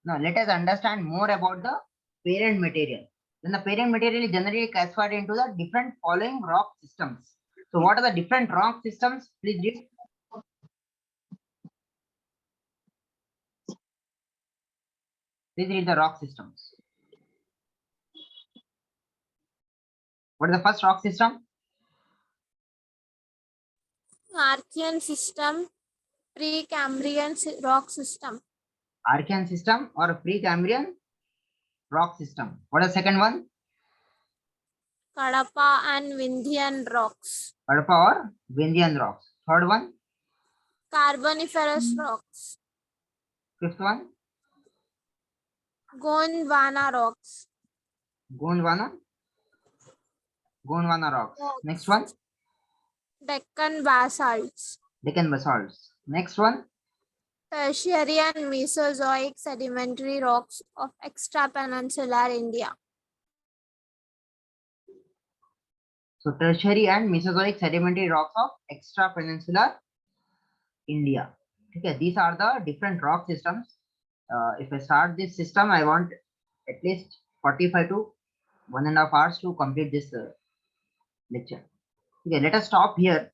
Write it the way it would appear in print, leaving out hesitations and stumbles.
Now let us understand more about the parent material. Then the parent material is generally classified into the different following rock systems. So what are the different rock systems? Please read. Please read the rock systems. What is the first rock system? Archean system, Precambrian rock system. Archean system or Precambrian rock system. What is the second one? Kadapa and Vindhyan rocks. Kadapa or Vindhyan rocks. Third one? Carboniferous rocks. Fifth one? Gondwana rocks. Gondwana rocks. Next one? Deccan basalts. Deccan basalts. Next one? Tertiary and Mesozoic sedimentary rocks of extrapeninsular India. So tertiary and Mesozoic sedimentary rocks of extrapeninsular India. Okay, these are the different rock systems. If I start this system, I want at least 45 to 1.5 hours to complete this lecture. Okay, let us stop here.